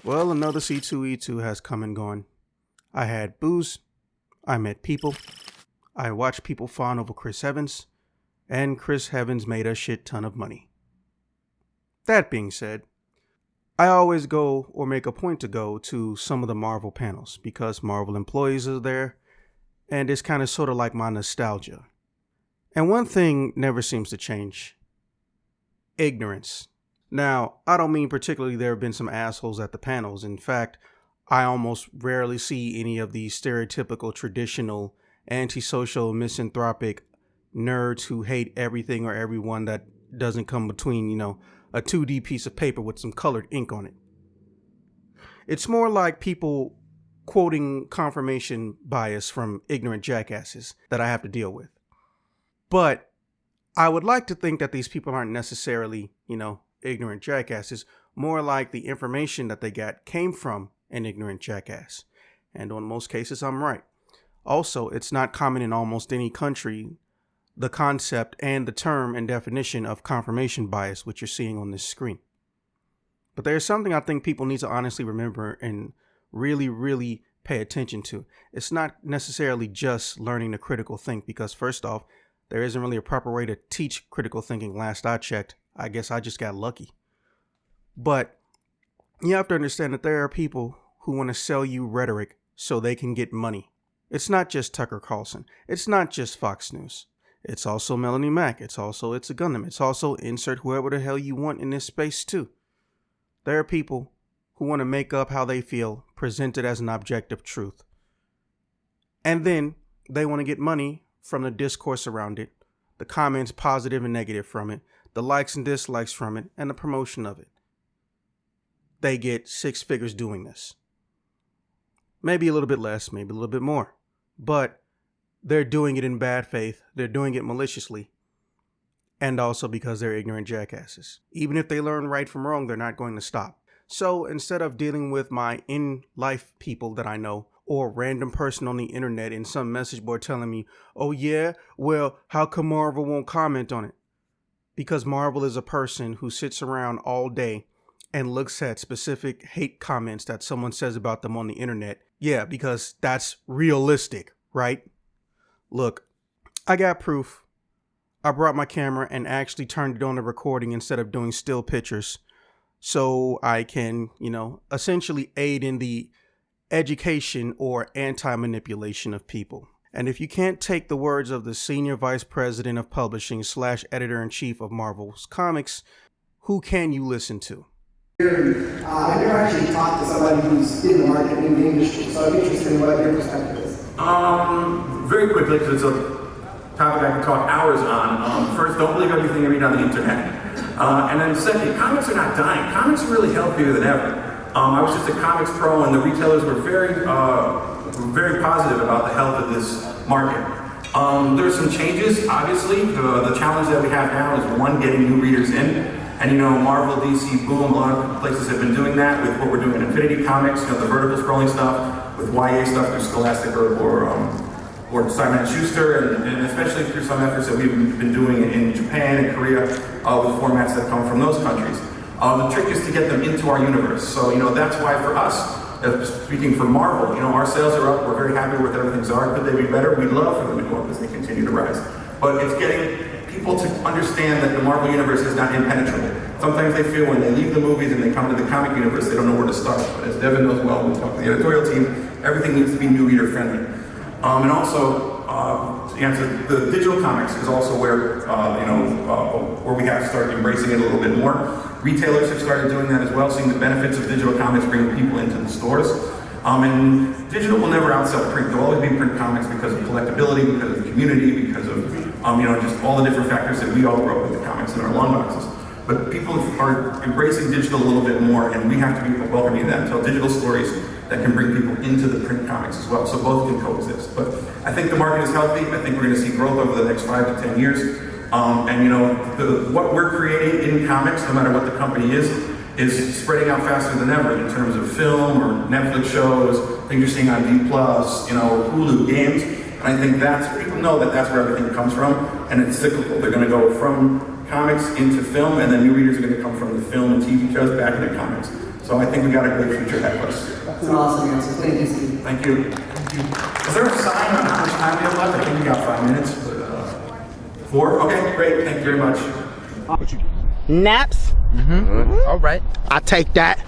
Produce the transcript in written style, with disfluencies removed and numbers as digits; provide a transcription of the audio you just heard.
Well, another C2E2 has come and gone. I had booze, I met people, I watched people fawn over Chris Evans, and Chris Evans made a shit ton of money. That being said, I always go or make a point to go to some of the Marvel panels because Marvel employees are there, and it's kind of sort of like my nostalgia. And one thing never seems to change: ignorance. Now, I don't mean particularly there have been some assholes at the panels. In fact, I almost rarely see any of these stereotypical, traditional, antisocial, misanthropic nerds who hate everything or everyone that doesn't come between, a 2D piece of paper with some colored ink on it. It's more like people quoting confirmation bias from ignorant jackasses that I have to deal with. But I would like to think that these people aren't necessarily, ignorant jackasses, more like the information that they got came from an ignorant jackass. And on most cases, I'm right. Also, it's not common in almost any country, the concept and the term and definition of confirmation bias, which you're seeing on this screen. But there's something I think people need to honestly remember and really, really pay attention to. It's not necessarily just learning to critical think, because first off, there isn't really a proper way to teach critical thinking. Last I checked, I guess I just got lucky. But you have to understand that there are people who want to sell you rhetoric so they can get money. It's not just Tucker Carlson. It's not just Fox News. It's also Melanie Mack. It's also It's a Gundam. It's also insert whoever the hell you want in this space too. There are people who want to make up how they feel, present it as an objective truth. And then they want to get money from the discourse around it, the comments, positive and negative from it, the likes and dislikes from it, and the promotion of it. They get 6 figures doing this. Maybe a little bit less, maybe a little bit more. But they're doing it in bad faith. They're doing it maliciously. And also because they're ignorant jackasses. Even if they learn right from wrong, they're not going to stop. So instead of dealing with my in-life people that I know, or a random person on the internet in some message board telling me, oh yeah, well, how come Marvel won't comment on it? Because Marvel is a person who sits around all day and looks at specific hate comments that someone says about them on the internet. Yeah, because that's realistic, right? Look, I got proof. I brought my camera and actually turned it on the recording instead of doing still pictures, so I can, essentially aid in the education or anti-manipulation of people. And if you can't take the words of the senior vice president of publishing / editor-in-chief of Marvel's Comics, who can you listen to? I've never actually talked to somebody who's in the marketing industry, so I'm interested in what your perspective is. Very quickly, because it's a topic I can talk hours on. First, don't believe everything you read on the internet. And then second, comics are not dying. Comics are really healthier than ever. I was just a comics pro, and the retailers were very positive about the health of this market. There's some changes, obviously. The challenge that we have now is, one, getting new readers in. And Marvel, DC, Boom, a lot of places have been doing that with what we're doing in Infinity Comics, the vertical scrolling stuff, with YA stuff through Scholastic or Simon & Schuster, and especially through some efforts that we've been doing in Japan and Korea with formats that come from those countries. The trick is to get them into our universe. So, that's why for us, speaking for Marvel, our sales are up, we're very happy with where things are. Could they be better? We'd love for them to go up as they continue to rise. But it's getting people to understand that the Marvel universe is not impenetrable. Sometimes they feel when they leave the movies and they come to the comic universe, they don't know where to start. But as Devin knows well, we talk to the editorial team, everything needs to be new reader friendly. And also, to answer, the digital comics is also where, where we have to start embracing it a little bit more. Retailers have started doing that as well, seeing the benefits of digital comics bringing people into the stores. And digital will never outsell print. There'll always be print comics because of collectability, because of the community, because of just all the different factors that we all grew up with the comics in our long boxes. But people are embracing digital a little bit more, and we have to be welcoming that and tell digital stories that can bring people into the print comics as well, so both can coexist. But I think the market is healthy. I think we're going to see growth over the next 5 to 10 years. What we're creating in comics, no matter what the company is spreading out faster than ever in terms of film or Netflix shows, things you're seeing on D+, Hulu games. And I think people know that that's where everything comes from, and it's cyclical. They're going to go from comics into film, and then new readers are going to come from the film and TV shows back into comics. So I think we got a good future ahead of us. That's an awesome answer. Thank you, Steve. Thank you. Is there a sign on how much time we have left? I think we got 5 minutes. 4? Okay, great. Thank you very much. Naps? All right. I take that.